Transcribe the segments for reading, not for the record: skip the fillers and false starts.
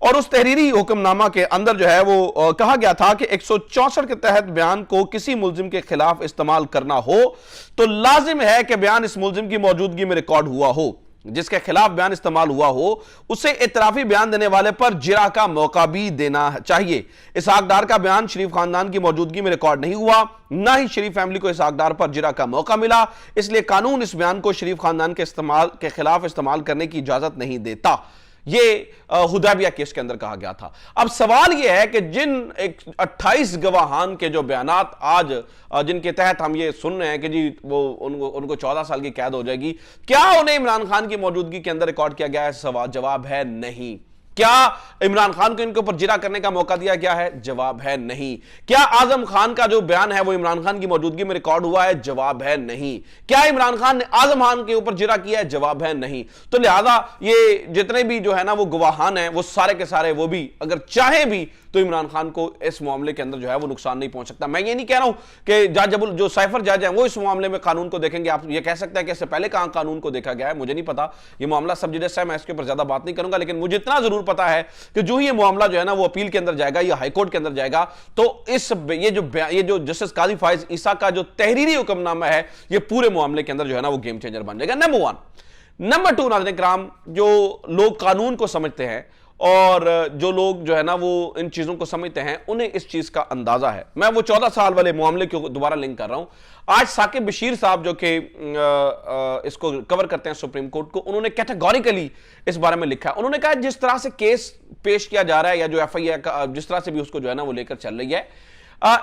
اور اس تحریری حکم نامہ کے اندر جو ہے وہ کہا گیا تھا کہ 164 کے تحت بیان کو کسی ملزم کے خلاف استعمال کرنا ہو تو لازم ہے کہ بیان اس ملزم کی موجودگی میں ریکارڈ ہوا ہو، جس کے خلاف بیان استعمال ہوا ہو اسے اعترافی بیان دینے والے پر جرح کا موقع بھی دینا چاہیے۔ اس حقدار کا بیان شریف خاندان کی موجودگی میں ریکارڈ نہیں ہوا، نہ ہی شریف فیملی کو اس حقدار پر جرح کا موقع ملا، اس لیے قانون اس بیان کو شریف خاندان کے خلاف استعمال کرنے کی اجازت نہیں دیتا۔ یہ حدیبیہ کیس کے اندر کہا گیا تھا۔ اب سوال یہ ہے کہ جن 28 گواہان کے جو بیانات آج جن کے تحت ہم یہ سن رہے ہیں کہ جی وہ ان کو 14 سال کی قید ہو جائے گی، کیا انہیں عمران خان کی موجودگی کے اندر ریکارڈ کیا گیا ہے؟ سوال جواب ہے نہیں۔ کیا عمران خان کو ان کے اوپر جرح کرنے کا موقع دیا گیا ہے؟ جواب ہے نہیں۔ کیا اعظم خان کا جو بیان ہے وہ عمران خان کی موجودگی میں ریکارڈ ہوا ہے؟ جواب ہے نہیں۔ کیا عمران خان نے اعظم خان کے اوپر جرح کیا ہے؟ جواب ہے نہیں۔ تو لہذا یہ جتنے بھی جو ہے نا وہ گواہان ہیں وہ سارے کے سارے وہ بھی اگر چاہیں بھی تو عمران خان کو اس معاملے کے اندر جو ہے وہ نقصان نہیں پہنچ سکتا۔ میں یہ نہیں کہہ رہا ہوں کہ جو سائفر جج ہیں وہ اس معاملے میں قانون کو دیکھیں گے۔ آپ یہ کہہ سکتے ہیں کہ اس سے پہلے کہاں قانون کو دیکھا گیا ہے، مجھے نہیں پتا، یہ معاملہ سب جوڈس ہے، میں اس کے اوپر زیادہ بات نہیں کروں گا، لیکن مجھے اتنا ضرور پتا ہے کہ جو ہی یہ معاملہ جو ہے نا وہ اپیل کے اندر جائے گا یا ہائی کورٹ کے اندر جائے گا تو یہ جو جسٹس قاضی فائز عیسیٰ کا جو تحریری حکم نامہ ہے یہ پورے معاملے کے اندر جو ہے نا وہ گیم چینجر بن جائے گا۔ نمبر 1۔ نمبر 2 ناظرین کرام، جو لوگ قانون کو سمجھتے ہیں اور جو لوگ جو ہے نا وہ ان چیزوں کو سمجھتے ہیں انہیں اس چیز کا اندازہ ہے۔ میں وہ 14 سال والے معاملے کو دوبارہ لنک کر رہا ہوں۔ آج ثاقب بشیر صاحب جو کہ اس کو کور کرتے ہیں سپریم کورٹ کو، انہوں نے کیٹیگوریکلی اس بارے میں لکھا ہے۔ انہوں نے کہا جس طرح سے کیس پیش کیا جا رہا ہے یا جو ایف آئی اے جس طرح سے بھی اس کو جو ہے نا وہ لے کر چل رہی ہے،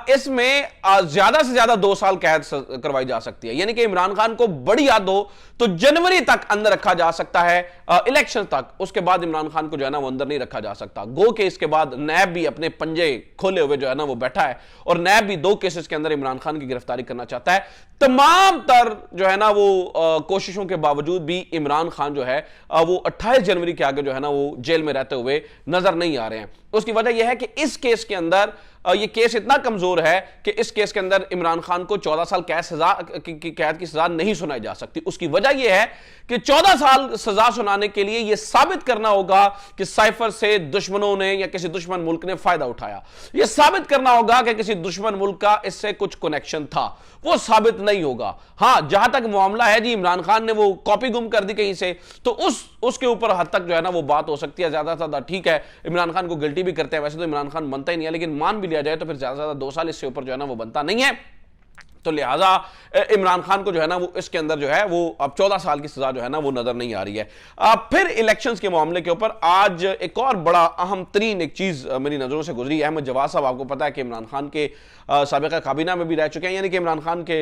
اس میں زیادہ سے زیادہ 2 سال قید کروائی جا سکتی ہے، یعنی کہ عمران خان کو بڑی یاد ہو تو جنوری تک اندر رکھا جا سکتا ہے، الیکشن تک، اس کے بعد عمران خان کو جو ہے نا وہ اندر نہیں رکھا جا سکتا۔ گو کہ اس کے بعد نیب بھی اپنے پنجے کھولے ہوئے جو ہے نا وہ بیٹھا ہے اور نیب بھی 2 کیسز کے اندر عمران خان کی گرفتاری کرنا چاہتا ہے۔ تمام تر جو ہے نا وہ کوششوں کے باوجود بھی عمران خان جو ہے وہ 28 جنوری کے آگے جو ہے نا وہ جیل میں رہتے ہوئے نظر نہیں آ رہے ہیں۔ اس کی وجہ یہ ہے کہ اس کیس کے اندر یہ کیس اتنا کمزور ہے کہ اس کیس کے اندر عمران خان کو 14 سال قید کی سزا نہیں سنائی جا سکتی۔ اس کی وجہ یہ ہے کہ 14 سال سزا سنانے کے لیے یہ ثابت کرنا ہوگا کہ سائفر سے دشمنوں نے یا کسی دشمن ملک نے فائدہ اٹھایا، یہ ثابت کرنا ہوگا کہ کسی دشمن ملک کا اس سے کچھ کنیکشن تھا، وہ ثابت نہیں ہوگا۔ ہاں جہاں تک معاملہ ہے جی عمران خان نے وہ کاپی گم کر دی کہیں سے، تو اس کے اوپر حد تک جو ہے نا وہ بات ہو سکتی ہے، زیادہ سے زیادہ ٹھیک ہے عمران خان کو گلٹی بھی کرتے ہیں، ویسے تو عمران خان بنتا ہی نہیں ہے، لیکن مان بھی لیا جائے تو پھر زیادہ سے زیادہ 2 سال اس سے اوپر جو ہے نا وہ بنتا نہیں ہے۔ تو لہٰذا عمران خان کو جو ہے نا وہ اس کے اندر جو ہے وہ اب 14 سال کی سزا جو ہے نا وہ نظر نہیں آ رہی ہے۔ پھر الیکشنز کے معاملے کے اوپر آج ایک اور بڑا اہم ترین ایک چیز میری نظروں سے گزری۔ احمد جواد صاحب آپ کو پتا ہے کہ عمران خان کے سابقہ کابینہ میں بھی رہ چکے ہیں، یعنی کہ عمران خان کے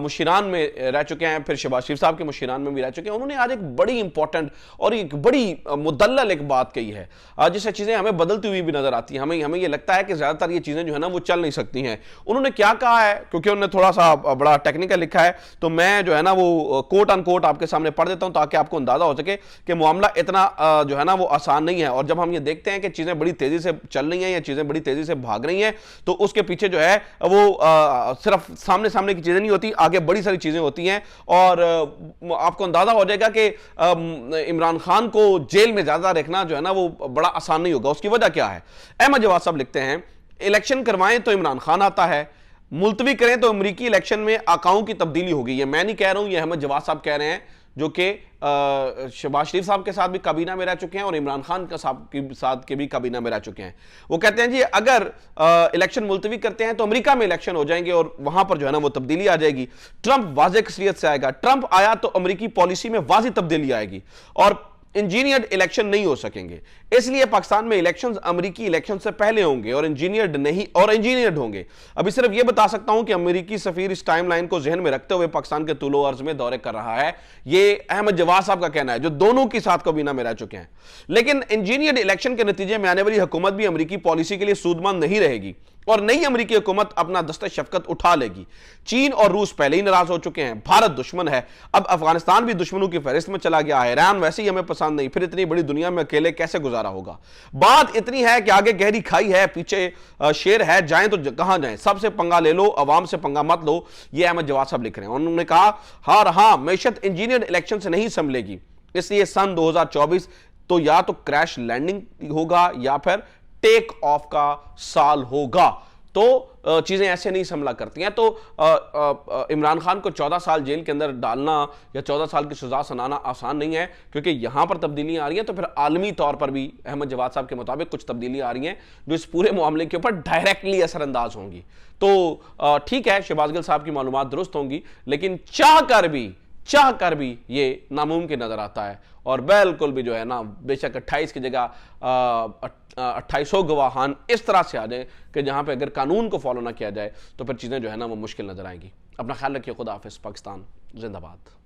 مشیران میں رہ چکے ہیں، پھر شہباز شریف صاحب کے مشیران میں بھی رہ چکے ہیں۔ انہوں نے آج ایک بڑی امپورٹنٹ اور ایک بڑی مدلل ایک بات کہی ہے جس سے چیزیں ہمیں بدلتی ہوئی بھی نظر آتی ہیں، ہمیں یہ لگتا ہے کہ زیادہ تر یہ چیزیں جو ہے نا وہ چل نہیں سکتی ہیں۔ انہوں نے کیا کہا ہے، کیونکہ انہوں نے تھوڑا سا بڑا ٹیکنیکل لکھا ہے تو میں جو ہے نا وہ کوٹ ان کوٹ آپ کے سامنے پڑھ دیتا ہوں تاکہ آپ کو اندازہ ہو سکے کہ معاملہ اتنا جو ہے نا وہ آسان نہیں ہے۔ اور جب ہم یہ دیکھتے ہیں کہ چیزیں بڑی تیزی سے چل رہی ہیں یا چیزیں بڑی تیزی سے بھاگ رہی ہیں تو اس کے پیچھے جو ہے وہ صرف سامنے کی چیزیں نہیں ہوتی، آگے بڑی ساری چیزیں ہوتی ہیں، اور آپ کو اندازہ ہو جائے گا کہ عمران خان کو جیل میں زیادہ رکھنا جو ہے نا وہ بڑا آسان نہیں ہوگا۔ اس کی وجہ کیا ہے؟ احمد جواد صاحب لکھتے ہیں الیکشن کروائیں تو عمران خان آتا ہے، ملتوی کریں تو امریکی الیکشن میں آقاؤں کی تبدیلی ہوگی۔ یہ میں نہیں کہہ رہا ہوں، یہ احمد جواد صاحب کہہ رہے ہیں جو کہ شہباز شریف صاحب کے ساتھ بھی کابینہ میں رہ چکے ہیں اور عمران خان کے ساتھ کے بھی کابینہ میں رہ چکے ہیں۔ وہ کہتے ہیں جی اگر الیکشن ملتوی کرتے ہیں تو امریکہ میں الیکشن ہو جائیں گے اور وہاں پر جو ہے نا وہ تبدیلی آ جائے گی۔ ٹرمپ واضح اکثریت سے آئے گا، ٹرمپ آیا تو امریکی پالیسی میں واضح تبدیلی آئے گی اور انجینئرڈ الیکشن نہیں ہو سکیں گے، اس لیے پاکستان میں الیکشنز امریکی الیکشن سے پہلے ہوں گے اور انجینئرڈ ہوں گے۔ ابھی صرف یہ بتا سکتا ہوں کہ امریکی سفیر اس ٹائم لائن کو ذہن میں رکھتے ہوئے پاکستان کے طول و عرض میں دورے کر رہا ہے۔ یہ احمد جواد صاحب کا کہنا ہے جو دونوں کی ساتھ کابینہ میں رہ چکے ہیں۔ لیکن انجینئرڈ الیکشن کے نتیجے میں آنے والی حکومت بھی امریکی پالیسی کے لیے سودمند نہیں رہے گی اور نئی امریکی حکومت اپنا دستہ شفقت اٹھا لے گی۔ چین اور روس پہلے ہی ناراض ہو چکے ہیں، بھارت دشمن ہے، اب افغانستان بھی دشمنوں کی فہرست میں چلا گیا ہے، ایران ویسے ہی ہمیں پسند نہیں، پھر اتنی بڑی دنیا میں اکیلے کیسے گزارا ہوگا۔ بات اتنی ہے کہ آگے گہری کھائی ہے، پیچھے شیر ہے، جائیں تو کہاں جائیں، سب سے پنگا لے لو، عوام سے پنگا مت لو۔ یہ احمد جواد صاحب لکھ رہے ہیں۔ انہوں نے کہا ہاں معیشت انجینئرڈ الیکشن سے نہیں سنبھلے گی، اس لیے سن 2024 تو یا تو کریش لینڈنگ ہوگا یا پھر ٹیک آف کا سال ہوگا. تو چیزیں ایسے نہیں سنبھلا کرتی ہیں. تو عمران خان کو 14 سال جیل کے اندر ڈالنا یا 14 سال کی سزا سنانا آسان نہیں ہے, کیونکہ یہاں پر تبدیلیاں آ رہی ہیں تو پھر عالمی طور پر بھی احمد جواد صاحب کے مطابق کچھ تبدیلیاں آ رہی ہیں جو اس پورے معاملے کے اوپر ڈائریکٹلی اثر انداز ہوں گی. تو ٹھیک ہے, شہباز گل صاحب کی معلومات درست ہوں گی, لیکن چاہ کر بھی یہ ناممکن نظر آتا ہے. اور بالکل بھی جو ہے نا, بے شک 28 کی جگہ 2800 گواہان اس طرح سے آ جائیں کہ جہاں پہ اگر قانون کو فالو نہ کیا جائے تو پھر چیزیں جو ہے نا وہ مشکل نظر آئیں گی. اپنا خیال رکھیے. خدا حافظ. پاکستان زندہ باد.